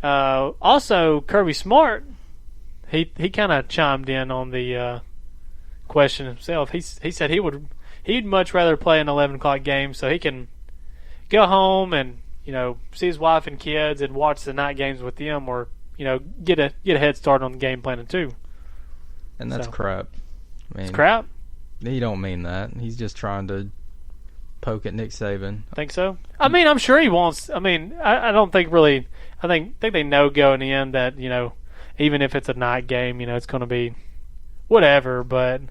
Also, Kirby Smart, he kind of chimed in on the question himself. He said he'd much rather play an 11 o'clock game so he can go home and see his wife and kids and watch the night games with them, or get a head start on the game planning too. And that's crap. I mean, it's crap. He don't mean that. He's just trying to poke at Nick Saban. Think so? I mean, I'm sure he wants. I mean, I don't think really. I think they know going in that even if it's a night game, it's going to be whatever. But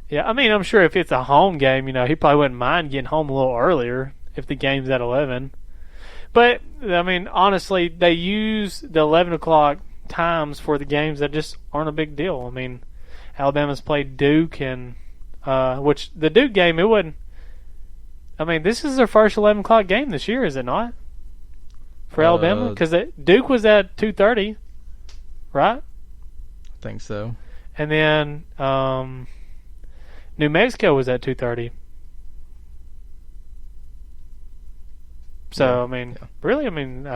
yeah, I mean, I'm sure if it's a home game, he probably wouldn't mind getting home a little earlier if the game's at 11. But I mean, honestly, they use the 11 o'clock times for the games that just aren't a big deal. I mean, Alabama's played Duke, and which the Duke game, it wouldn't. I mean, this is their first 11 o'clock game this year, is it not? For Alabama? Because Duke was at 2:30, right? I think so. And then New Mexico was at 2:30. So, I mean, really, I mean,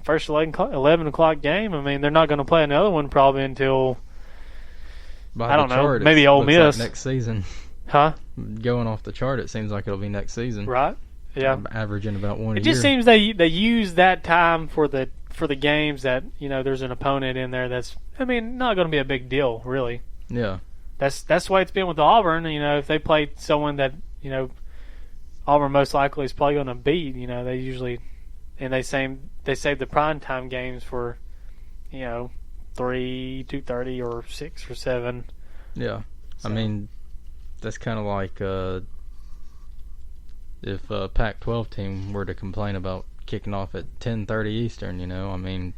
first 11 o'clock game, I mean, they're not going to play another one probably until, I don't know, maybe Ole Miss. Like next season. Huh? Going off the chart, it seems like it'll be next season. Right. Yeah. Averaging about one a year. It just seems they use that time for the games that, there's an opponent in there that's, I mean, not going to be a big deal, really. Yeah. That's the way it's been with Auburn. If they play someone that, Auburn most likely is probably going to beat, they usually, and they save the primetime games for, 3, 2:30, or 6 or 7. Yeah. So. I mean, that's kind of like if a Pac-12 team were to complain about kicking off at 10:30 Eastern, I mean,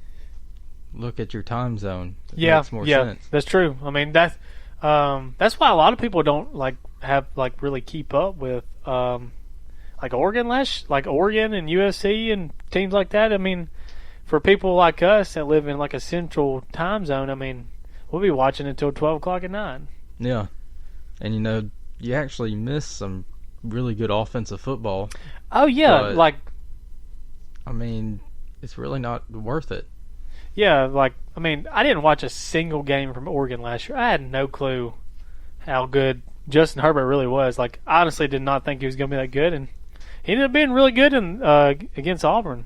look at your time zone. It makes more sense. That's true. I mean, that's why a lot of people don't really keep up with Oregon and USC and teams like that. I mean, for people like us that live in a central time zone, I mean, we'll be watching until 12 o'clock at night. Yeah. And you actually miss some really good offensive football. Oh yeah, I mean, it's really not worth it. Yeah, I mean, I didn't watch a single game from Oregon last year. I had no clue how good Justin Herbert really was. I honestly did not think he was going to be that good, and he ended up being really good against Auburn.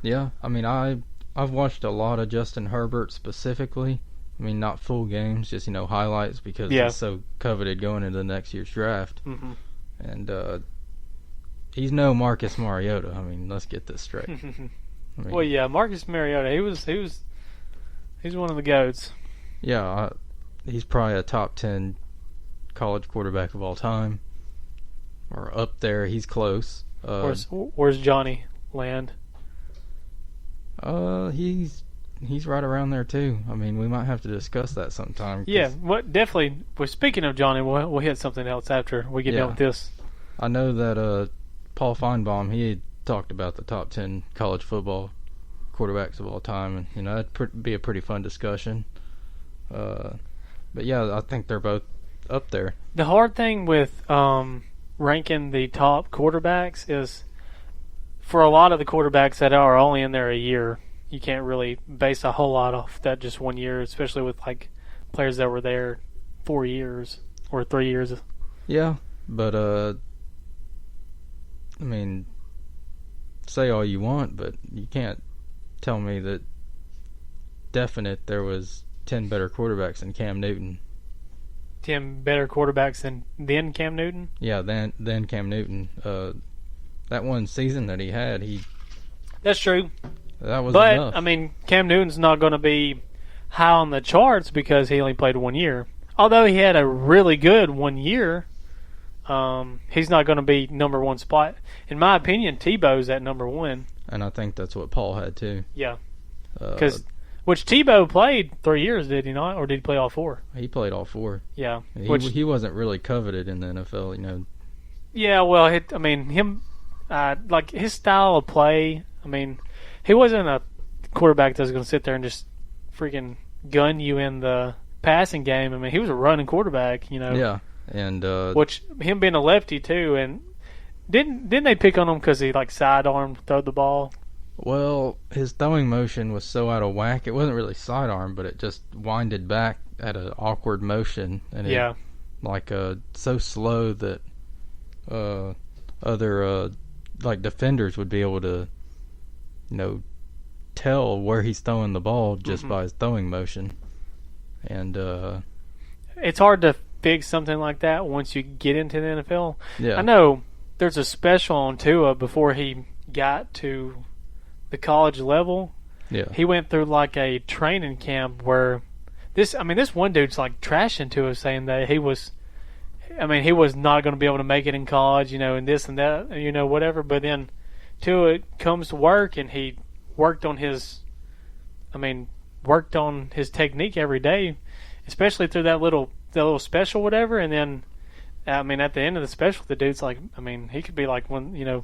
Yeah, I mean, I've watched a lot of Justin Herbert specifically. I mean, not full games, just highlights because he's so coveted going into the next year's draft. Mm-hmm. And he's no Marcus Mariota. I mean, let's get this straight. Well, yeah, Marcus Mariota. He's one of the GOATs. Yeah, he's probably a top 10 college quarterback of all time, or up there. He's close. Where's Johnny land? He's right around there too. I mean, we might have to discuss that sometime. Yeah, definitely. Well, speaking of Johnny, we'll hit something else after we get done with this. I know that Paul Feinbaum, he had talked about the top 10 college football quarterbacks of all time, and that'd be a pretty fun discussion. But yeah, I think they're both up there. The hard thing with ranking the top quarterbacks is for a lot of the quarterbacks that are only in there a year, you can't really base a whole lot off that just 1 year, especially with players that were there 4 years or 3 years. Yeah, but I mean, say all you want, but you can't tell me that definite there was 10 better quarterbacks than Cam Newton. 10 better quarterbacks than Cam Newton? Yeah, than Cam Newton. That one season that he had, That's true. That was enough. But, I mean, Cam Newton's not going to be high on the charts because he only played 1 year. Although he had a really good 1 year, he's not going to be number one spot. In my opinion, Tebow's at number one. And I think that's what Paul had, too. Yeah. Which Tebow played 3 years, did he not? Or did he play all 4? He played all 4. Yeah. He wasn't really coveted in the NFL, Yeah, well, his style of play, I mean, he wasn't a quarterback that was going to sit there and just freaking gun you in the passing game. I mean, he was a running quarterback, Yeah, and which him being a lefty too, and didn't they pick on him because he sidearm throw the ball? Well, his throwing motion was so out of whack. It wasn't really sidearm, but it just winded back at an awkward motion, and Yeah. so slow that other like defenders would be able to, tell where he's throwing the ball just by his throwing motion. And It's hard to fix something like that once you get into the NFL. yeah, I know there's a special on Tua before he got to the college level. yeah, He went through like a training camp where this one dude's like trashing Tua, saying that he was not going to be able to make it in college, and this and that, whatever. But then Tua comes to work and he worked on his technique every day, especially through that little special, whatever. And then, at the end of the special, the dude's like, he could be like one,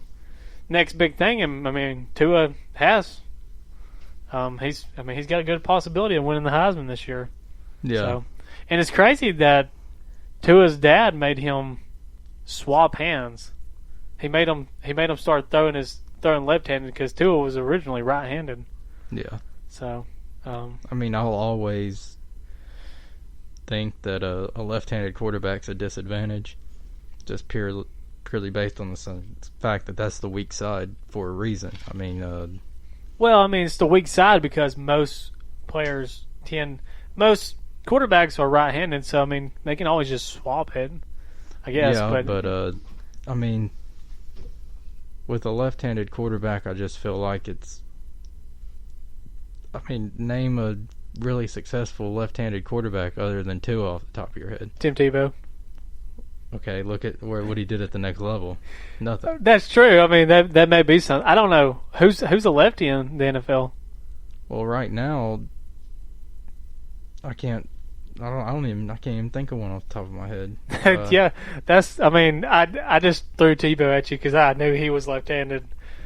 next big thing. And Tua has, he's got a good possibility of winning the Heisman this year. yeah. So, and it's crazy that Tua's dad made him swap hands. He made him start throwing left-handed because Tua was originally right-handed. Yeah. So, I'll always think that a left-handed quarterback's a disadvantage, just purely based on the fact that that's the weak side for a reason. it's the weak side because most quarterbacks are right-handed, so they can always just swap it, I guess. Yeah, but with a left-handed quarterback, I just feel like name a really successful left-handed quarterback other than Tua off the top of your head. Tim Tebow. Okay, look at what he did at the next level. Nothing. That's true. That may be something. I don't know who's a lefty in the NFL. Well, right now, I can't even think of one off the top of my head. Yeah, I just threw Tebow at you because I knew he was left-handed.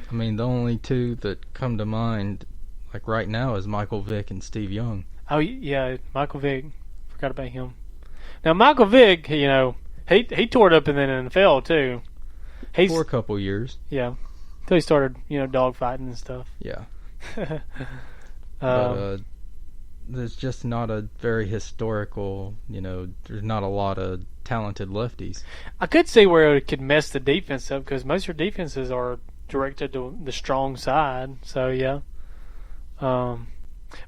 The only two that come to mind, like right now, is Michael Vick and Steve Young. Oh yeah, Michael Vick. Forgot about him. Now Michael Vick, he tore it up in the NFL too. For a couple years. Yeah, until he started, dogfighting and stuff. Yeah. But there's just not a very historical, there's not a lot of talented lefties. I could see where it could mess the defense up because most of your defenses are directed to the strong side. So, yeah.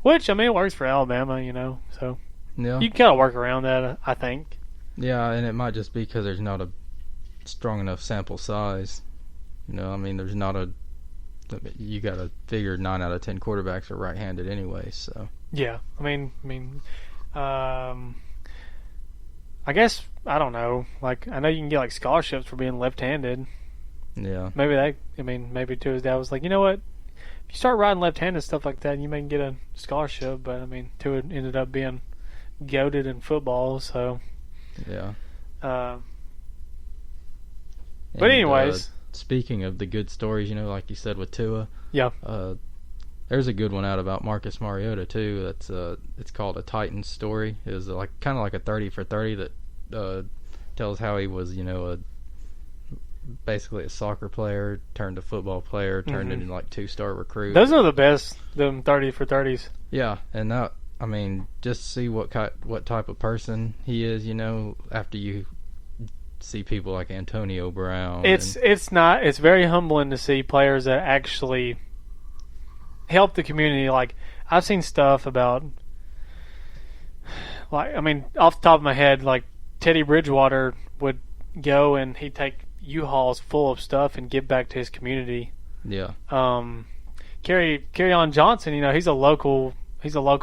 Which, it works for Alabama, so Yeah. you can kind of work around that, I think. Yeah, and it might just be because there's not a strong enough sample size. There's not you got to figure 9 out of 10 quarterbacks are right-handed anyway, so. Yeah, I guess, I don't know. Like, I know you can get like scholarships for being left-handed. Yeah. Maybe too his dad was like, you know what? If you start riding left-handed stuff like that, you may get a scholarship. But Tua ended up being goated in football, so. Yeah. But anyways. Speaking of the good stories, like you said with Tua. Yeah. There's a good one out about Marcus Mariota too. That's it's called A Titans Story. It was kind of like a 30 for 30 that tells how he was, basically a soccer player turned a football player, turned into like 2-star recruit. Those are the best, them 30 for 30s. Yeah, and that just see what type of person he is, after you see people like Antonio Brown. It's very humbling to see players that actually help the community. Like, I've seen stuff about, like, off the top of my head, like Teddy Bridgewater would go and he'd take U-Hauls full of stuff and give back to his community. Yeah. Kerryon Johnson, he's a local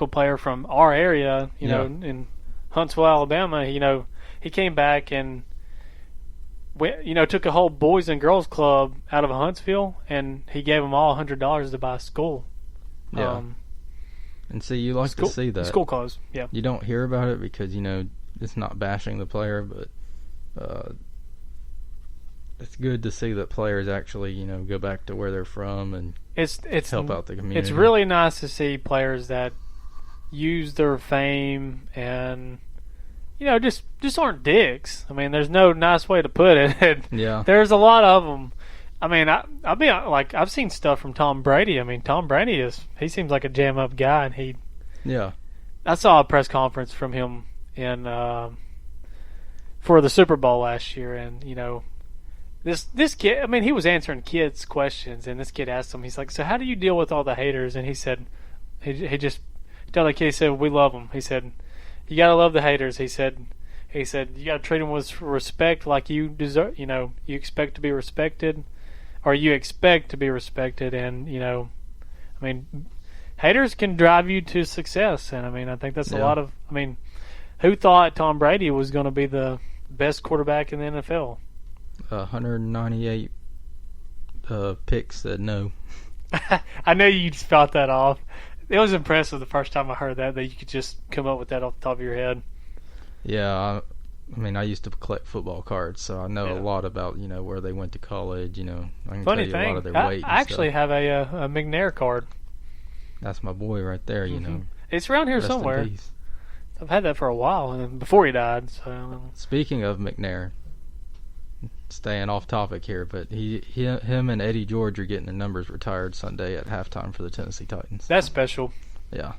player from our area, in Huntsville, Alabama. He came back and took a whole boys and girls club out of Huntsville, and he gave them all $100 to buy a school. Yeah. And see, you like to see that. School clothes, yeah. You don't hear about it because, it's not bashing the player, but it's good to see that players actually, go back to where they're from and help out the community. It's really nice to see players that use their fame and, just aren't dicks. There's no nice way to put it. Yeah. There's a lot of them. I mean, I'll be like, I've seen stuff from Tom Brady. I mean, Tom Brady he seems like a jam up guy, and Yeah. I saw a press conference from him in for the Super Bowl last year, and this kid. I mean, he was answering kids' questions, and this kid asked him. He's like, "So how do you deal with all the haters?" And he said, he just told the kid, he said, "We love them." He said, "You gotta love the haters." He said, "You gotta treat them with respect, like you deserve. You expect to be respected, or you expect to be respected." And I mean, haters can drive you to success, and I mean, I think that's a lot of. I mean, who thought Tom Brady was going to be the best quarterback in the NFL? 198 picks said no. I know you spelt that off. It was impressive the first time I heard that you could just come up with that off the top of your head. Yeah, I mean, I used to collect football cards, so I know a lot about where they went to college. I can tell you a lot of their weight. I actually have a McNair card. That's my boy right there. It's around here somewhere. I've had that for a while, and before he died. So speaking of McNair, staying off topic here, but him and Eddie George are getting their numbers retired Sunday at halftime for the Tennessee Titans. That's special. Yeah,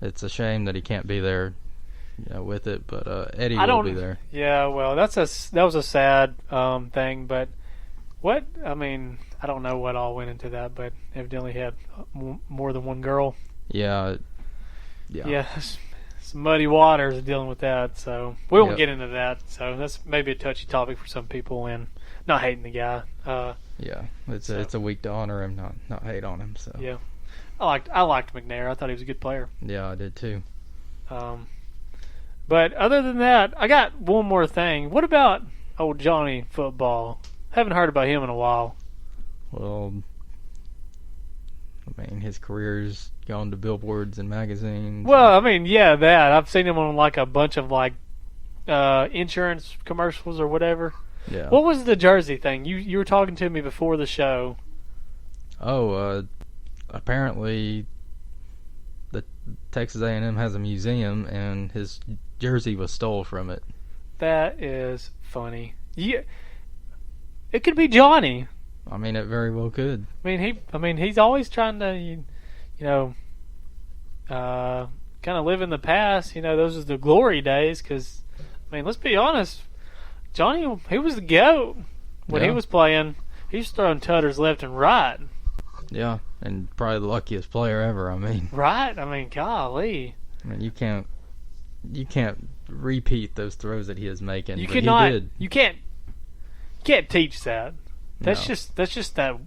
it's a shame that he can't be there, with it. But Eddie will be there. Yeah, well, that was a sad thing. But I mean, I don't know what all went into that, but evidently he had more than one girl. Yeah. Some muddy waters dealing with that, so we won't get into that. So that's maybe a touchy topic for some people, and not hating the guy. It's a week to honor him, not hate on him. So yeah, I liked McNair. I thought he was a good player. Yeah, I did too. But other than that, I got one more thing. What about old Johnny Football? Haven't heard about him in a while. Well, I mean, his career's gone to billboards and magazines. Well, I mean, yeah, that. I've seen him on like a bunch of like insurance commercials or whatever. Yeah. What was the jersey thing? You were talking to me before the show. Oh, apparently the Texas A&M has a museum, and his jersey was stole from it. That is funny. Yeah, it could be Johnny. I mean, it very well could. I mean, he's always trying to, kind of live in the past. Those are the glory days. Because, I mean, let's be honest, Johnny, he was the GOAT when he was playing. He was throwing tutters left and right. Yeah, and probably the luckiest player ever. I mean, right? I mean, golly. I mean, you can't repeat those throws that he is making. You but cannot. He did. You can't teach that. That's just that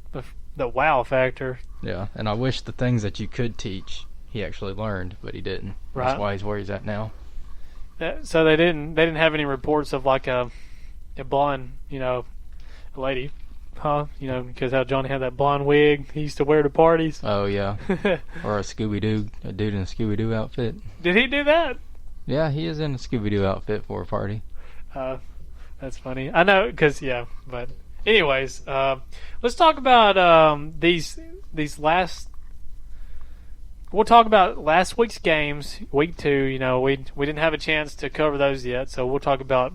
the wow factor. Yeah, and I wish the things that you could teach he actually learned, but he didn't. Right. That's why he's where he's at now. So they didn't have any reports of like a blonde, lady, huh? Because how Johnny had that blonde wig he used to wear to parties. Oh yeah, or a dude in a Scooby-Doo outfit. Did he do that? Yeah, he is in a Scooby-Doo outfit for a party. That's funny. I know, but anyways, let's talk about these last. We'll talk about last week's games, week 2. We didn't have a chance to cover those yet, so we'll talk about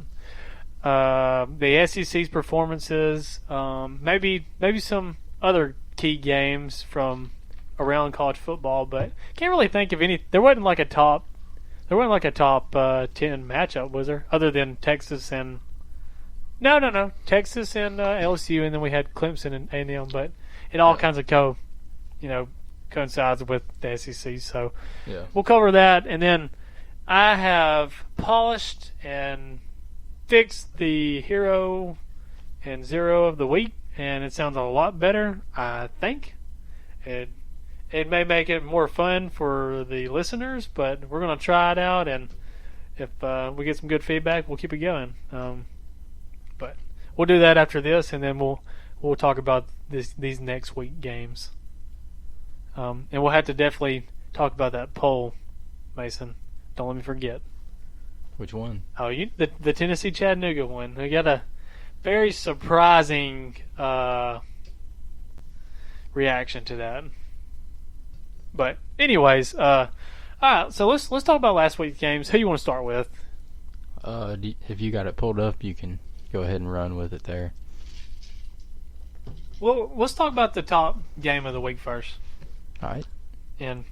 the SEC's performances, maybe some other key games from around college football, but can't really think of any. There wasn't like a top 10 matchup, was there? Other than Texas and Texas and LSU, and then we had Clemson and A&M, but it all kinds of coincides with the SEC. So we'll cover that, and then I have polished and fixed the hero and zero of the week, and it sounds a lot better. I think it may make it more fun for the listeners, but we're going to try it out, and if we get some good feedback, we'll keep it going. But we'll do that after this, and then we'll talk about these next week games. And we'll have to definitely talk about that poll, Mason. Don't let me forget. Which one? Oh, the Tennessee Chattanooga one. We got a very surprising reaction to that. But anyways, all right. So let's talk about last week's games. Who you want to start with? If you got it pulled up, you can go ahead and run with it there. Well, let's talk about the top game of the week first. All right. And